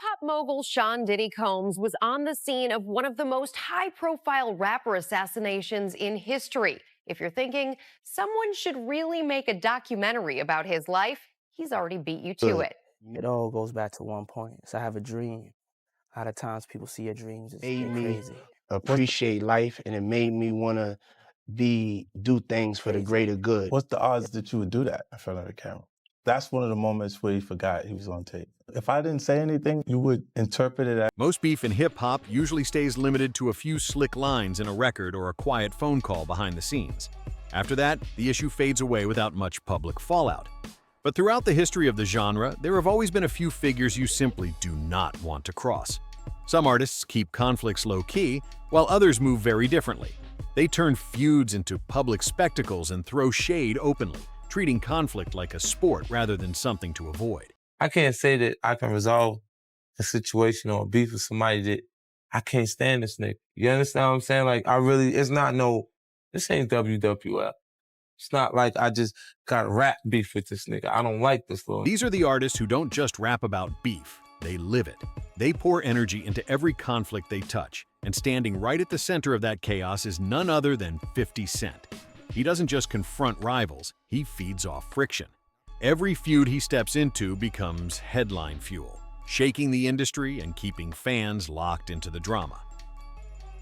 Pop mogul Sean Diddy Combs was on the scene of one of the most high-profile rapper assassinations in history. If you're thinking someone should really make a documentary about his life, he's already beat you to it. It all goes back to one point. So I have a dream. A lot of times people see your dreams as Made me crazy. appreciate life, and it made me want to do things for the greater good. What's the odds that you would do that in front of the camera? That's one of the moments where he forgot he was on tape. If I didn't say anything, you would interpret it as... Most beef in hip-hop usually stays limited to a few slick lines in a record or a quiet phone call behind the scenes. After that, the issue fades away without much public fallout. But throughout the history of the genre, there have always been a few figures you simply do not want to cross. Some artists keep conflicts low-key, while others move very differently. They turn feuds into public spectacles and throw shade openly, treating conflict like a sport rather than something to avoid. I can't say that I can resolve a situation or a beef with somebody that I can't stand this nigga. You understand what I'm saying? Like, this ain't WWF. It's not like I just got rap beef with this nigga. I don't like this little. These are the artists who don't just rap about beef, they live it. They pour energy into every conflict they touch, and standing right at the center of that chaos is none other than 50 Cent. He doesn't just confront rivals, he feeds off friction. Every feud he steps into becomes headline fuel, shaking the industry and keeping fans locked into the drama.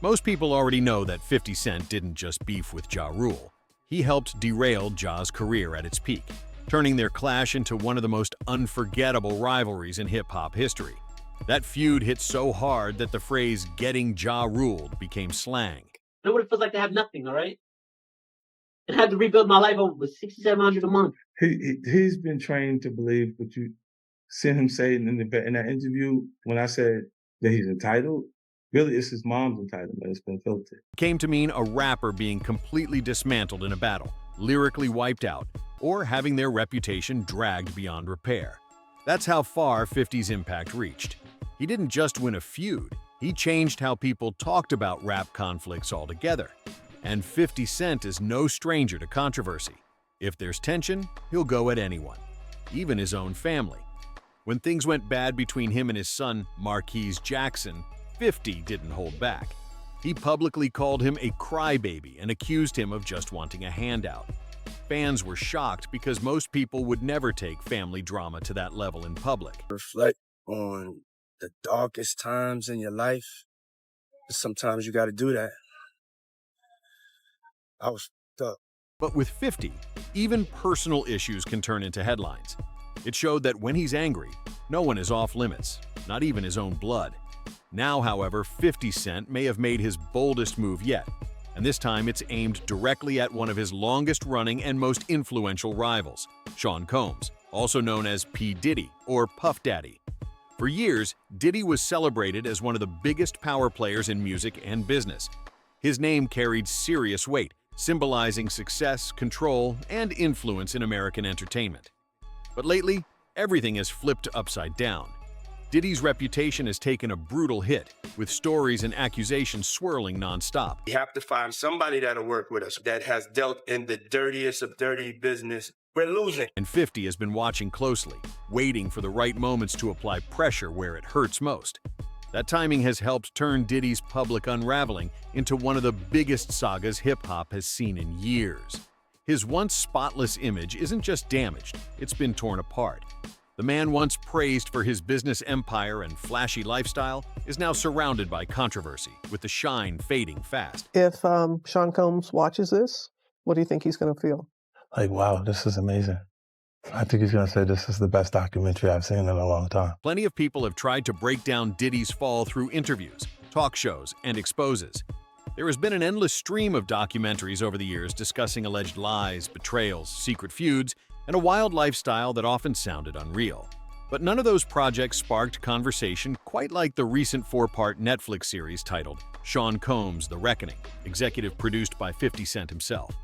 Most people already know that 50 Cent didn't just beef with Ja Rule. He helped derail Ja's career at its peak, turning their clash into one of the most unforgettable rivalries in hip-hop history. That feud hit so hard that the phrase "getting Ja ruled" became slang. I know what it feels like to have nothing, all right? And I had to rebuild my life over $6,700 a month. He's been trained to believe what you seen him say in that interview when I said that he's entitled. Really, it's his mom's entitlement. It's been filtered. It came to mean a rapper being completely dismantled in a battle, lyrically wiped out, or having their reputation dragged beyond repair. That's how far 50's impact reached. He didn't just win a feud, he changed how people talked about rap conflicts altogether. And 50 Cent is no stranger to controversy. If there's tension, he'll go at anyone, even his own family. When things went bad between him and his son, Marquise Jackson, 50 didn't hold back. He publicly called him a crybaby and accused him of just wanting a handout. Fans were shocked because most people would never take family drama to that level in public. Reflect on the darkest times in your life. Sometimes you got to do that. I was stuck. But with 50, even personal issues can turn into headlines. It showed that when he's angry, no one is off limits, not even his own blood. Now, however, 50 Cent may have made his boldest move yet, and this time it's aimed directly at one of his longest-running and most influential rivals, Sean Combs, also known as P. Diddy or Puff Daddy. For years, Diddy was celebrated as one of the biggest power players in music and business. His name carried serious weight, symbolizing success, control, and influence in American entertainment. But lately, everything has flipped upside down. Diddy's reputation has taken a brutal hit, with stories and accusations swirling nonstop. We have to find somebody that'll work with us that has dealt in the dirtiest of dirty business. We're losing. And 50 has been watching closely, waiting for the right moments to apply pressure where it hurts most. That timing has helped turn Diddy's public unraveling into one of the biggest sagas hip-hop has seen in years. His once spotless image isn't just damaged, it's been torn apart. The man once praised for his business empire and flashy lifestyle is now surrounded by controversy, with the shine fading fast. If Sean Combs watches this, what do you think he's going to feel? Like, wow, this is amazing. I think he's going to say this is the best documentary I've seen in a long time. Plenty of people have tried to break down Diddy's fall through interviews, talk shows, and exposes. There has been an endless stream of documentaries over the years discussing alleged lies, betrayals, secret feuds, and a wild lifestyle that often sounded unreal. But none of those projects sparked conversation quite like the recent 4-part Netflix series titled Sean Combs: The Reckoning, executive produced by 50 Cent himself.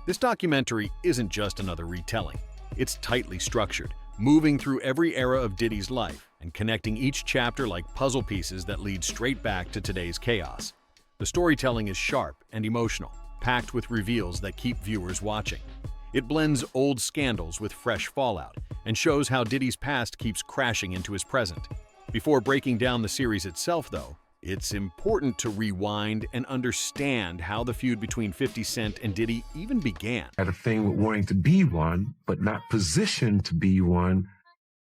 This documentary isn't just another retelling. It's tightly structured, moving through every era of Diddy's life and connecting each chapter like puzzle pieces that lead straight back to today's chaos. The storytelling is sharp and emotional, packed with reveals that keep viewers watching. It blends old scandals with fresh fallout and shows how Diddy's past keeps crashing into his present. Before breaking down the series itself, though, it's important to rewind and understand how the feud between 50 Cent and Diddy even began. Had a thing with wanting to be one, but not positioned to be one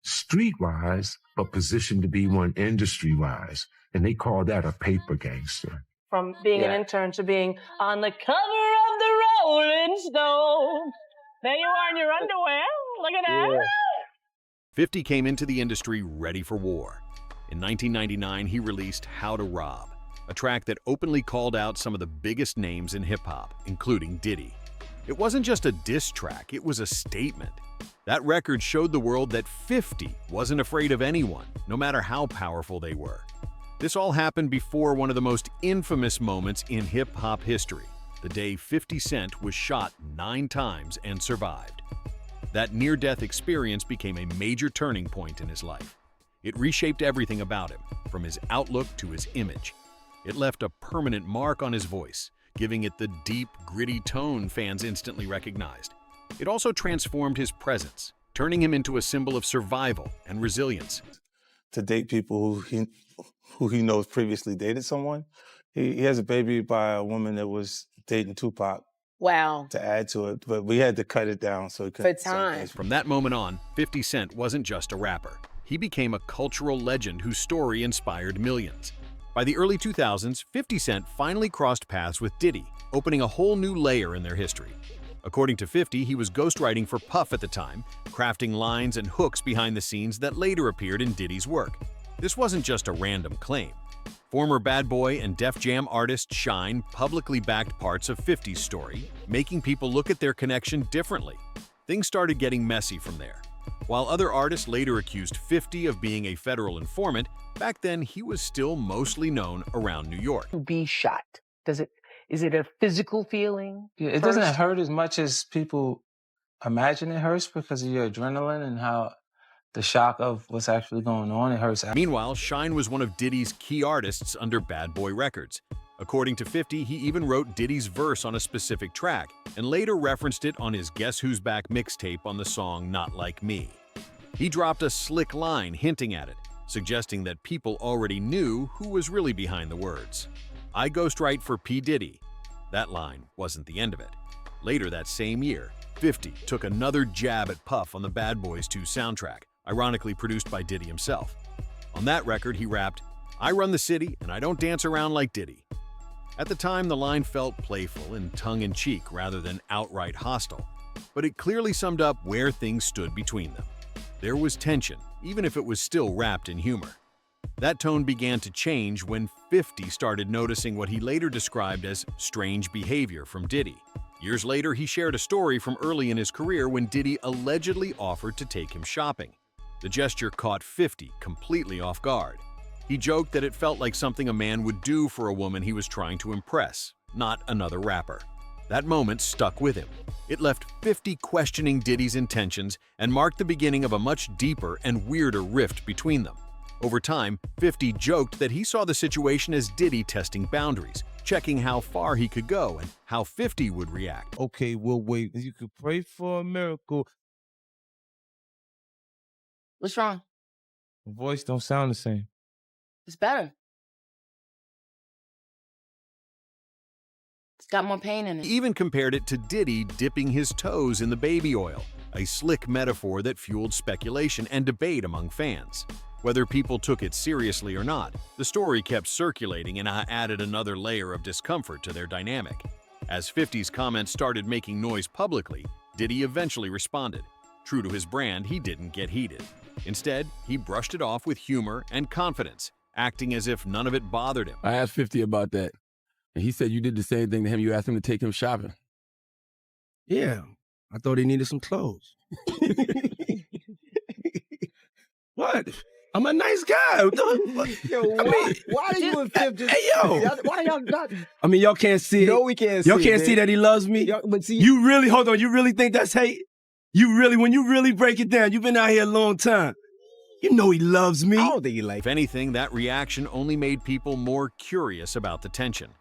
street-wise, but positioned to be one industry-wise. And they call that a paper gangster. From being an intern to being on the cover of the Rolling Stone. There you are in your underwear. Look at that. Yeah. 50 came into the industry ready for war. In 1999, he released How to Rob, a track that openly called out some of the biggest names in hip-hop, including Diddy. It wasn't just a diss track, it was a statement. That record showed the world that 50 wasn't afraid of anyone, no matter how powerful they were. This all happened before one of the most infamous moments in hip-hop history, the day 50 Cent was shot 9 times and survived. That near-death experience became a major turning point in his life. It reshaped everything about him, from his outlook to his image. It left a permanent mark on his voice, giving it the deep, gritty tone fans instantly recognized. It also transformed his presence, turning him into a symbol of survival and resilience. To date people who he knows previously dated someone. He has a baby by a woman that was dating Tupac. Wow. To add to it, but we had to cut it down so he couldn't. For time. From that moment on, 50 Cent wasn't just a rapper. He became a cultural legend whose story inspired millions. By the early 2000s, 50 Cent finally crossed paths with Diddy, opening a whole new layer in their history. According to 50, he was ghostwriting for Puff at the time, crafting lines and hooks behind the scenes that later appeared in Diddy's work. This wasn't just a random claim. Former Bad Boy and Def Jam artist Shine publicly backed parts of 50's story, making people look at their connection differently. Things started getting messy from there. While other artists later accused 50 of being a federal informant, back then he was still mostly known around New York. To be shot. Is it a physical feeling? Yeah, it doesn't hurt as much as people imagine it hurts because of your adrenaline and how the shock of what's actually going on, it hurts. Meanwhile, Shine was one of Diddy's key artists under Bad Boy Records. According to 50, he even wrote Diddy's verse on a specific track and later referenced it on his Guess Who's Back mixtape on the song Not Like Me. He dropped a slick line hinting at it, suggesting that people already knew who was really behind the words. I ghostwrite for P. Diddy. That line wasn't the end of it. Later that same year, 50 took another jab at Puff on the Bad Boys 2 soundtrack, ironically produced by Diddy himself. On that record, he rapped, I run the city and I don't dance around like Diddy. At the time, the line felt playful and tongue-in-cheek rather than outright hostile, but it clearly summed up where things stood between them. There was tension, even if it was still wrapped in humor. That tone began to change when 50 started noticing what he later described as strange behavior from Diddy. Years later, he shared a story from early in his career when Diddy allegedly offered to take him shopping. The gesture caught 50 completely off guard. He joked that it felt like something a man would do for a woman he was trying to impress, not another rapper. That moment stuck with him. It left 50 questioning Diddy's intentions and marked the beginning of a much deeper and weirder rift between them. Over time, 50 joked that he saw the situation as Diddy testing boundaries, checking how far he could go and how 50 would react. Okay, we'll wait. You could pray for a miracle. What's wrong? The voice don't sound the same. It's better. It's got more pain in it. He even compared it to Diddy dipping his toes in the baby oil, a slick metaphor that fueled speculation and debate among fans. Whether people took it seriously or not, the story kept circulating and added another layer of discomfort to their dynamic. As 50's comments started making noise publicly, Diddy eventually responded. True to his brand, he didn't get heated. Instead, he brushed it off with humor and confidence, acting as if none of it bothered him. I asked 50 about that, and he said you did the same thing to him. You asked him to take him shopping. Yeah, I thought he needed some clothes. What? I'm a nice guy. Yo, why are you and 50? Hey, yo. Why y'all not? I mean, y'all can't see it. No, we can't Y'all see can't it, see man. that he loves me? But see, You really, hold on, you really think that's hate? When you really break it down, you've been out here a long time. You know he loves me. I don't think he like. If anything, that reaction only made people more curious about the tension.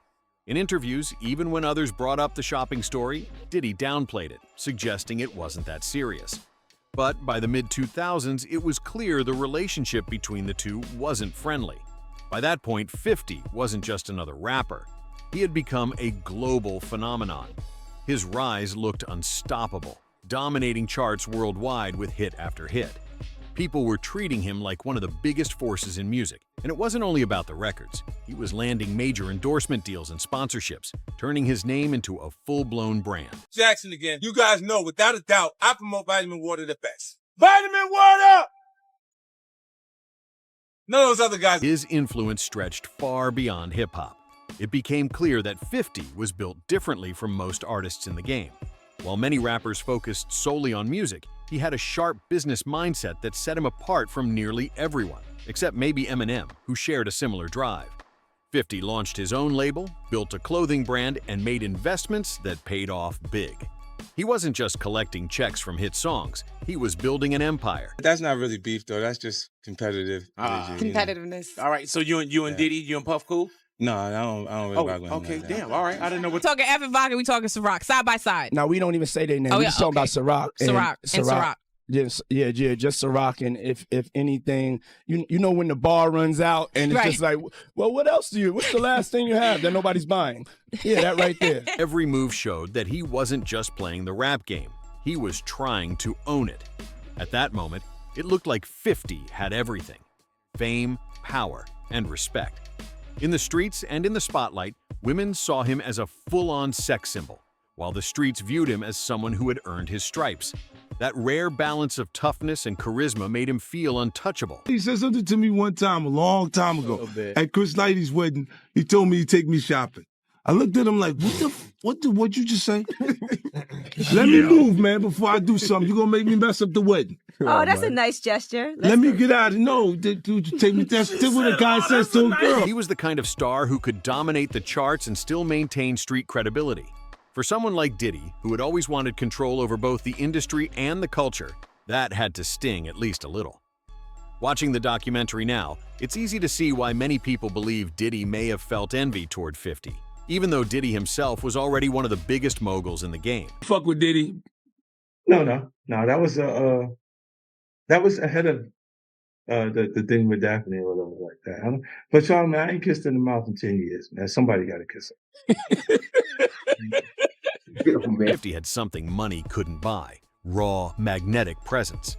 In interviews, even when others brought up the shopping story, Diddy downplayed it, suggesting it wasn't that serious. But by the mid-2000s, it was clear the relationship between the two wasn't friendly. By that point, 50 wasn't just another rapper. He had become a global phenomenon. His rise looked unstoppable, dominating charts worldwide with hit after hit. People were treating him like one of the biggest forces in music, and it wasn't only about the records. He was landing major endorsement deals and sponsorships, turning his name into a full-blown brand. Jackson again. You guys know, without a doubt, I promote vitamin water the best. Vitamin water! None of those other guys. His influence stretched far beyond hip-hop. It became clear that 50 was built differently from most artists in the game. While many rappers focused solely on music, he had a sharp business mindset that set him apart from nearly everyone, except maybe Eminem, who shared a similar drive. 50 launched his own label, built a clothing brand, and made investments that paid off big. He wasn't just collecting checks from hit songs, he was building an empire. That's not really beef, though. That's just competitive energy, you know? Competitiveness. All right, so you and Diddy, you and Puff cool? No, I don't really rock with him okay, like that. damn. All right, I didn't know what. Talking Evan Vodka, we talking Ciroc, side by side. Now we don't even say their name. Oh, We yeah, just talking about Ciroc. Ciroc and Ciroc. Yes, yeah, just Ciroc. And if anything, you know when the bar runs out and it's just like, well, what else what's the last thing you have that nobody's buying? Yeah, that right there. Every move showed that he wasn't just playing the rap game. He was trying to own it. At that moment, it looked like 50 had everything: fame, power, and respect. In the streets and in the spotlight, women saw him as a full-on sex symbol, while the streets viewed him as someone who had earned his stripes. That rare balance of toughness and charisma made him feel untouchable. He said something to me one time, a long time ago, at Chris Lighty's wedding. He told me he'd take me shopping. I looked at him like, what'd you just say? Let me move, man, before I do something. You're gonna make me mess up the wedding. Oh, that's a nice gesture. Let me get out of no, dude, take me. That's what a guy says to a girl. He was the kind of star who could dominate the charts and still maintain street credibility. For someone like Diddy, who had always wanted control over both the industry and the culture, that had to sting at least a little. Watching the documentary now, it's easy to see why many people believe Diddy may have felt envy toward 50, even though Diddy himself was already one of the biggest moguls in the game. Fuck with Diddy. No, that was ahead of the thing with Daphne or whatever like that. But y'all, man, I ain't kissed in the mouth in 10 years, man. Somebody got to kiss her. 50 had something money couldn't buy: raw, magnetic presence.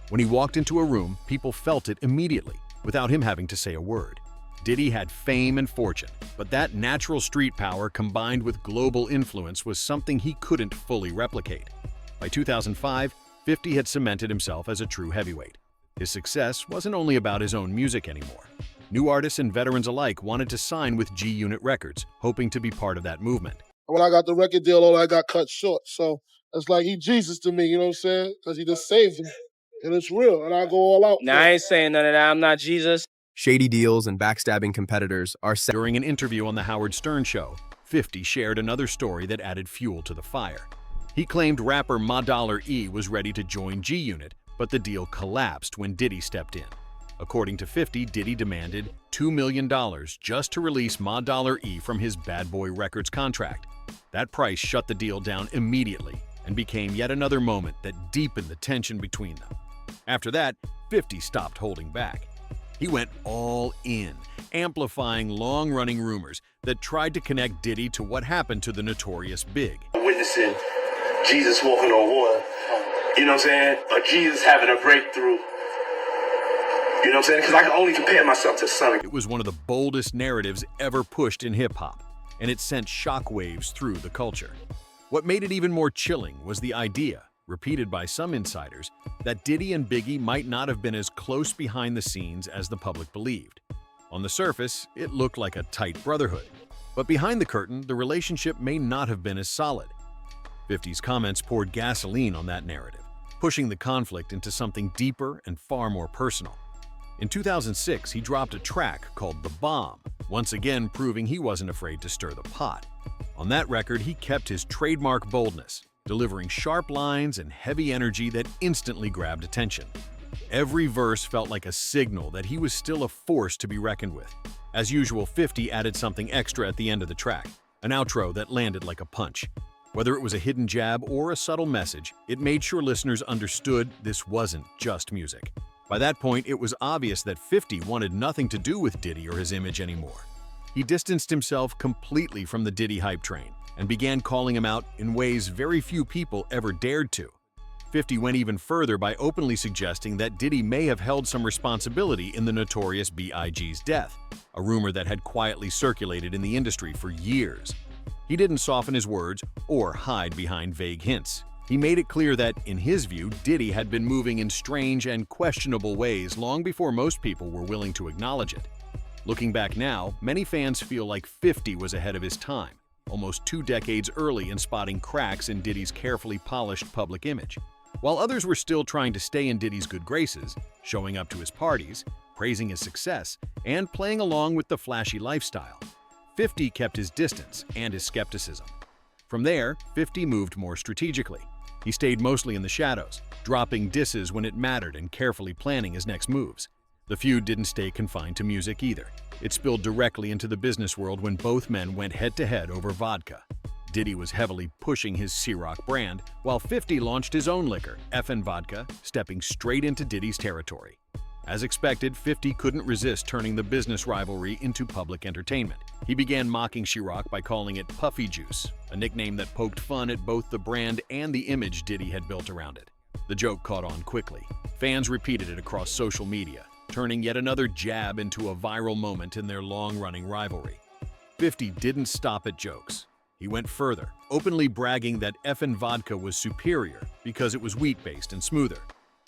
When he walked into a room, people felt it immediately, without him having to say a word. Diddy had fame and fortune, but that natural street power combined with global influence was something he couldn't fully replicate. By 2005, 50 had cemented himself as a true heavyweight. His success wasn't only about his own music anymore. New artists and veterans alike wanted to sign with G-Unit Records, hoping to be part of that movement. When I got the record deal, all I got cut short. So it's like he Jesus to me, you know what I'm saying? Because he just saved me. And it's real, and I go all out. Nah, I ain't saying none of that. I'm not Jesus. Shady deals and backstabbing competitors are set. During an interview on The Howard Stern Show, 50 shared another story that added fuel to the fire. He claimed rapper Ma Dollar E was ready to join G-Unit, but the deal collapsed when Diddy stepped in. According to 50, Diddy demanded $2 million just to release Ma Dollar E from his Bad Boy Records contract. That price shut the deal down immediately and became yet another moment that deepened the tension between them. After that, 50 stopped holding back. He went all in, amplifying long-running rumors that tried to connect Diddy to what happened to the notorious Big. Witnessing Jesus walking on water, you know what I'm saying? Or Jesus having a breakthrough. You know what I'm saying? Because I can only compare myself to Sonny. It was one of the boldest narratives ever pushed in hip-hop, and it sent shockwaves through the culture. What made it even more chilling was the idea, repeated by some insiders, that Diddy and Biggie might not have been as close behind the scenes as the public believed. On the surface, it looked like a tight brotherhood, but behind the curtain, the relationship may not have been as solid. 50's comments poured gasoline on that narrative, pushing the conflict into something deeper and far more personal. In 2006, he dropped a track called The Bomb, once again proving he wasn't afraid to stir the pot. On that record, he kept his trademark boldness, delivering sharp lines and heavy energy that instantly grabbed attention. Every verse felt like a signal that he was still a force to be reckoned with. As usual, 50 added something extra at the end of the track, an outro that landed like a punch. Whether it was a hidden jab or a subtle message, it made sure listeners understood this wasn't just music. By that point, it was obvious that 50 wanted nothing to do with Diddy or his image anymore. He distanced himself completely from the Diddy hype train and began calling him out in ways very few people ever dared to. 50 went even further by openly suggesting that Diddy may have held some responsibility in the notorious B.I.G.'s death, a rumor that had quietly circulated in the industry for years. He didn't soften his words or hide behind vague hints. He made it clear that, in his view, Diddy had been moving in strange and questionable ways long before most people were willing to acknowledge it. Looking back now, many fans feel like 50 was ahead of his time, almost 2 decades early in spotting cracks in Diddy's carefully polished public image. While others were still trying to stay in Diddy's good graces, showing up to his parties, praising his success, and playing along with the flashy lifestyle, 50 kept his distance and his skepticism. From there, 50 moved more strategically. He stayed mostly in the shadows, dropping disses when it mattered and carefully planning his next moves. The feud didn't stay confined to music either. It spilled directly into the business world when both men went head-to-head over vodka. Diddy was heavily pushing his Ciroc brand, while 50 launched his own liquor, FN Vodka, stepping straight into Diddy's territory. As expected, 50 couldn't resist turning the business rivalry into public entertainment. He began mocking Ciroc by calling it Puffy Juice, a nickname that poked fun at both the brand and the image Diddy had built around it. The joke caught on quickly. Fans repeated it across social media, turning yet another jab into a viral moment in their long-running rivalry. 50 didn't stop at jokes. He went further, openly bragging that FN Vodka was superior because it was wheat-based and smoother.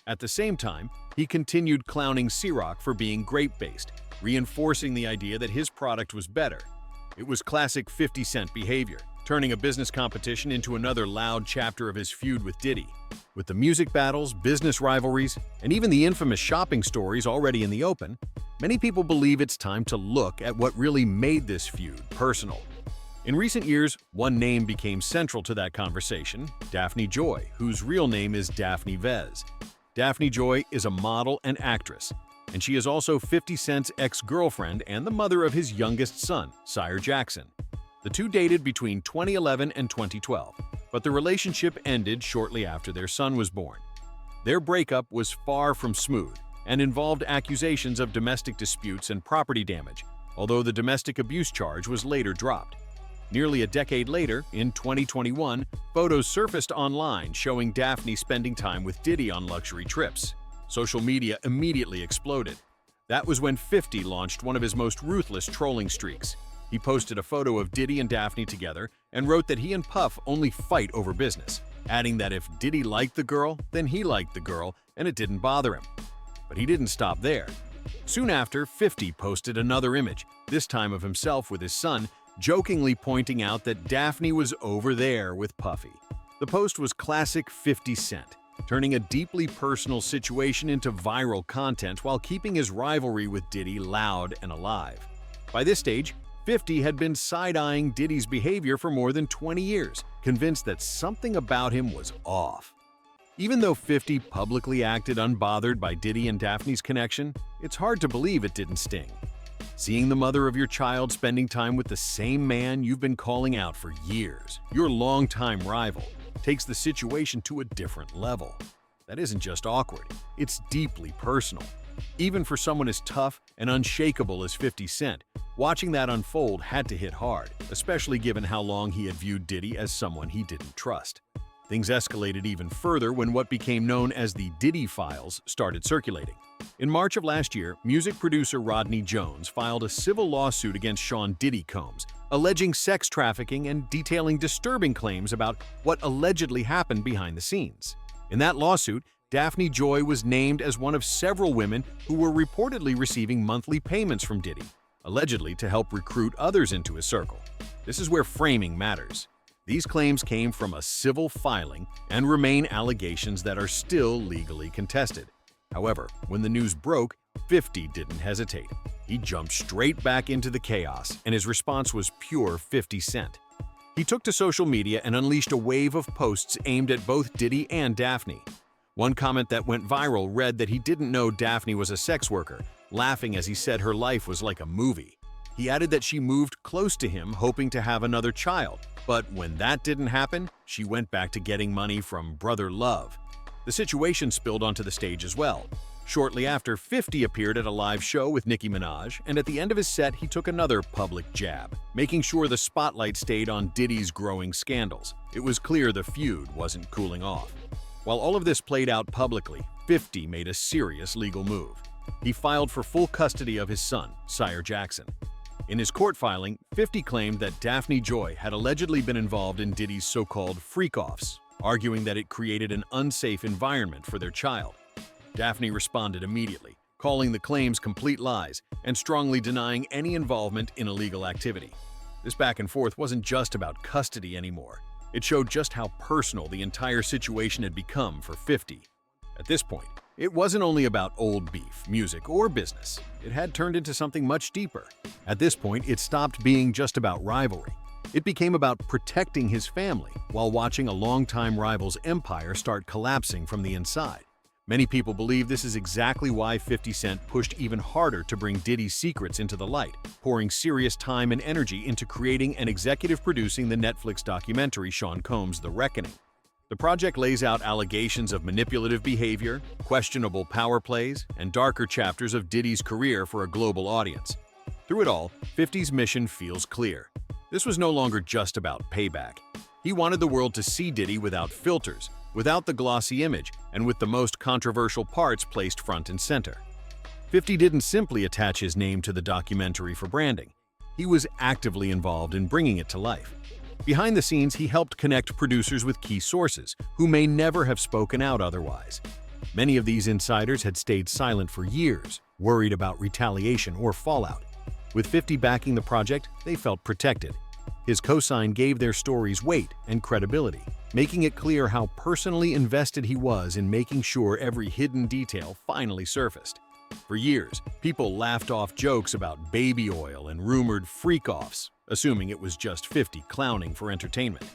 At the same time, he continued clowning Ciroc for being grape-based, reinforcing the idea that his product was better. It was classic 50 Cent behavior, turning a business competition into another loud chapter of his feud with Diddy. With the music battles, business rivalries, and even the infamous shopping stories already in the open, many people believe it's time to look at what really made this feud personal. In recent years, one name became central to that conversation, Daphne Joy, whose real name is Daphne Vez. Daphne Joy is a model and actress, and she is also 50 Cent's ex-girlfriend and the mother of his youngest son, Sire Jackson. The two dated between 2011 and 2012, but the relationship ended shortly after their son was born. Their breakup was far from smooth and involved accusations of domestic disputes and property damage, although the domestic abuse charge was later dropped. Nearly a decade later, in 2021, photos surfaced online showing Daphne spending time with Diddy on luxury trips. Social media immediately exploded. That was when 50 launched one of his most ruthless trolling streaks. He posted a photo of Diddy and Daphne together and wrote that he and Puff only fight over business, adding that if Diddy liked the girl, then he liked the girl, and it didn't bother him. But he didn't stop there. Soon after, 50 posted another image, this time of himself with his son, jokingly pointing out that Daphne was over there with Puffy. The post was classic 50 Cent, turning a deeply personal situation into viral content while keeping his rivalry with Diddy loud and alive. By this stage, 50 had been side-eyeing Diddy's behavior for more than 20 years, convinced that something about him was off. Even though 50 publicly acted unbothered by Diddy and Daphne's connection, it's hard to believe it didn't sting. Seeing the mother of your child spending time with the same man you've been calling out for years, your longtime rival, takes the situation to a different level. That isn't just awkward, it's deeply personal. Even for someone as tough and unshakable as 50 Cent, watching that unfold had to hit hard, especially given how long he had viewed Diddy as someone he didn't trust. Things escalated even further when what became known as the Diddy Files started circulating. In March of last year, music producer Rodney Jones filed a civil lawsuit against Sean Diddy Combs, alleging sex trafficking and detailing disturbing claims about what allegedly happened behind the scenes. In that lawsuit, Daphne Joy was named as one of several women who were reportedly receiving monthly payments from Diddy, allegedly to help recruit others into his circle. This is where framing matters. These claims came from a civil filing and remain allegations that are still legally contested. However, when the news broke, 50 didn't hesitate. He jumped straight back into the chaos, and his response was pure 50 Cent. He took to social media and unleashed a wave of posts aimed at both Diddy and Daphne. One comment that went viral read that he didn't know Daphne was a sex worker, laughing as he said her life was like a movie. He added that she moved close to him hoping to have another child, But when that didn't happen, she went back to getting money from Brother Love. The situation spilled onto the stage as well. Shortly after, 50 appeared at a live show with Nicki Minaj, and at the end of his set, he took another public jab, making sure the spotlight stayed on Diddy's growing scandals. It was clear the feud wasn't cooling off. While all of this played out publicly, 50 made a serious legal move. He filed for full custody of his son, Sire Jackson. In his court filing, 50 claimed that Daphne Joy had allegedly been involved in Diddy's so-called freak-offs, arguing that it created an unsafe environment for their child. Daphne responded immediately, calling the claims complete lies and strongly denying any involvement in illegal activity. This back and forth wasn't just about custody anymore. It showed just how personal the entire situation had become for 50. At this point, it wasn't only about old beef, music, or business. It had turned into something much deeper. At this point, it stopped being just about rivalry. It became about protecting his family while watching a longtime rival's empire start collapsing from the inside. Many people believe this is exactly why 50 Cent pushed even harder to bring Diddy's secrets into the light, pouring serious time and energy into creating and executive producing the Netflix documentary Sean Combs' The Reckoning. The project lays out allegations of manipulative behavior, questionable power plays, and darker chapters of Diddy's career for a global audience. Through it all, 50's mission feels clear. This was no longer just about payback. He wanted the world to see Diddy without filters, without the glossy image, and with the most controversial parts placed front and center. 50 didn't simply attach his name to the documentary for branding. He was actively involved in bringing it to life. Behind the scenes, he helped connect producers with key sources, who may never have spoken out otherwise. Many of these insiders had stayed silent for years, worried about retaliation or fallout. With 50 backing the project, they felt protected. His cosign gave their stories weight and credibility, making it clear how personally invested he was in making sure every hidden detail finally surfaced. For years, people laughed off jokes about baby oil and rumored freak-offs, assuming it was just 50 clowning for entertainment.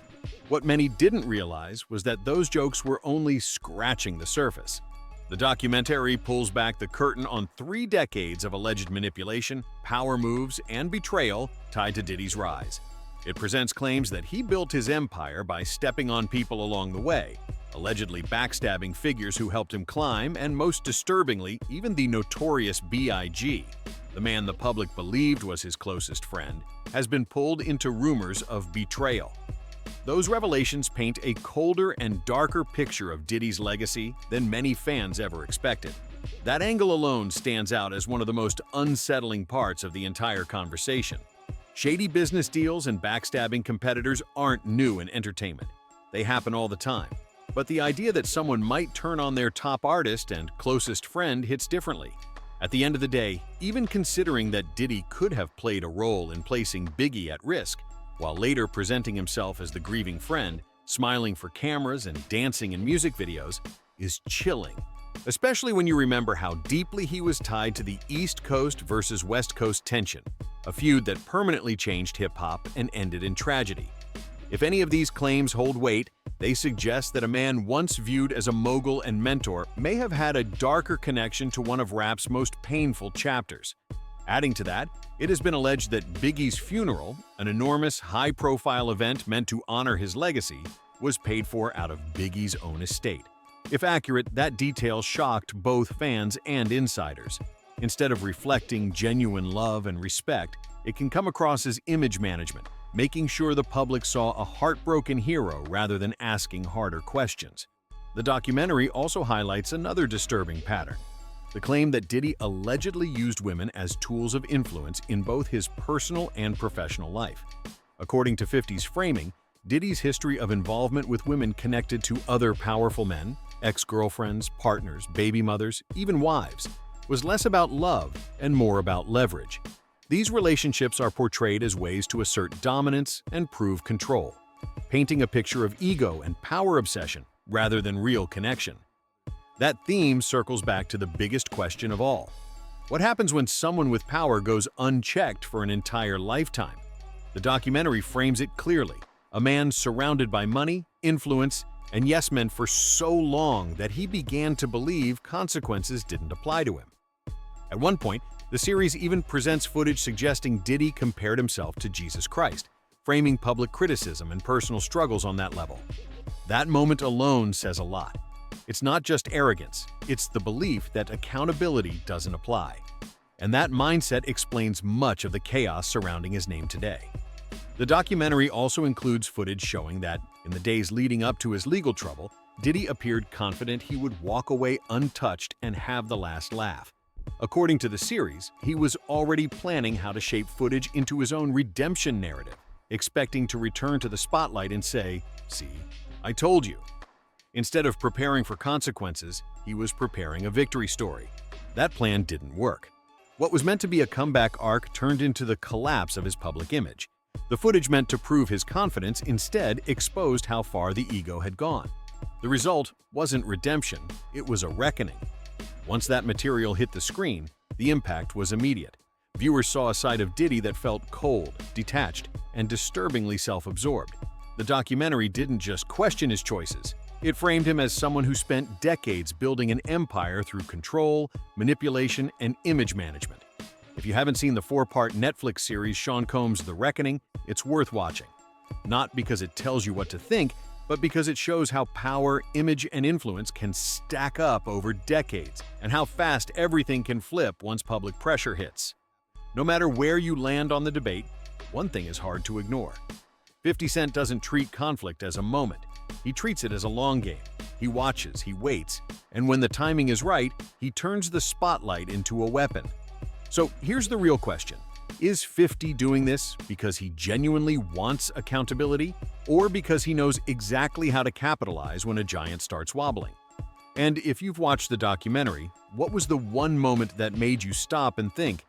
What many didn't realize was that those jokes were only scratching the surface. The documentary pulls back the curtain on 3 decades of alleged manipulation, power moves, and betrayal tied to Diddy's rise. It presents claims that he built his empire by stepping on people along the way, allegedly backstabbing figures who helped him climb, and most disturbingly, even the notorious B.I.G., the man the public believed was his closest friend, has been pulled into rumors of betrayal. Those revelations paint a colder and darker picture of Diddy's legacy than many fans ever expected. That angle alone stands out as one of the most unsettling parts of the entire conversation. Shady business deals and backstabbing competitors aren't new in entertainment. They happen all the time. But the idea that someone might turn on their top artist and closest friend hits differently. At the end of the day, even considering that Diddy could have played a role in placing Biggie at risk, while later presenting himself as the grieving friend, smiling for cameras and dancing in music videos, is chilling. Especially when you remember how deeply he was tied to the East Coast versus West Coast tension, a feud that permanently changed hip-hop and ended in tragedy. If any of these claims hold weight, they suggest that a man once viewed as a mogul and mentor may have had a darker connection to one of rap's most painful chapters. Adding to that, it has been alleged that Biggie's funeral, an enormous, high-profile event meant to honor his legacy, was paid for out of Biggie's own estate. If accurate, that detail shocked both fans and insiders. Instead of reflecting genuine love and respect, it can come across as image management, making sure the public saw a heartbroken hero rather than asking harder questions. The documentary also highlights another disturbing pattern: the claim that Diddy allegedly used women as tools of influence in both his personal and professional life. According to 50's framing, Diddy's history of involvement with women connected to other powerful men, ex-girlfriends, partners, baby mothers, even wives, was less about love and more about leverage. These relationships are portrayed as ways to assert dominance and prove control, painting a picture of ego and power obsession rather than real connection. That theme circles back to the biggest question of all. What happens when someone with power goes unchecked for an entire lifetime? The documentary frames it clearly: a man surrounded by money, influence, and yes men for so long that he began to believe consequences didn't apply to him. At one point, the series even presents footage suggesting Diddy compared himself to Jesus Christ, framing public criticism and personal struggles on that level. That moment alone says a lot. It's not just arrogance, it's the belief that accountability doesn't apply. And that mindset explains much of the chaos surrounding his name today. The documentary also includes footage showing that, in the days leading up to his legal trouble, Diddy appeared confident he would walk away untouched and have the last laugh. According to the series, he was already planning how to shape footage into his own redemption narrative, expecting to return to the spotlight and say, "See, I told you." Instead of preparing for consequences, he was preparing a victory story. That plan didn't work. What was meant to be a comeback arc turned into the collapse of his public image. The footage meant to prove his confidence instead exposed how far the ego had gone. The result wasn't redemption, it was a reckoning. Once that material hit the screen, the impact was immediate. Viewers saw a side of Diddy that felt cold, detached, and disturbingly self-absorbed. The documentary didn't just question his choices, it framed him as someone who spent decades building an empire through control, manipulation, and image management. If you haven't seen the 4-part Netflix series Sean Combs' The Reckoning, it's worth watching. Not because it tells you what to think, but because it shows how power, image, and influence can stack up over decades, and how fast everything can flip once public pressure hits. No matter where you land on the debate, one thing is hard to ignore. 50 Cent doesn't treat conflict as a moment. He treats it as a long game. He watches, he waits, and when the timing is right, he turns the spotlight into a weapon. So here's the real question. Is 50 doing this because he genuinely wants accountability, or because he knows exactly how to capitalize when a giant starts wobbling? And if you've watched the documentary, what was the one moment that made you stop and think,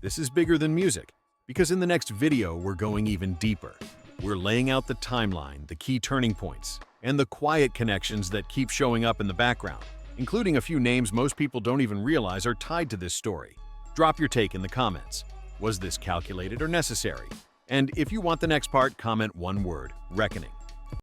this is bigger than music? Because in the next video, we're going even deeper. We're laying out the timeline, the key turning points, and the quiet connections that keep showing up in the background, including a few names most people don't even realize are tied to this story. Drop your take in the comments. Was this calculated or necessary? And if you want the next part, comment one word: reckoning.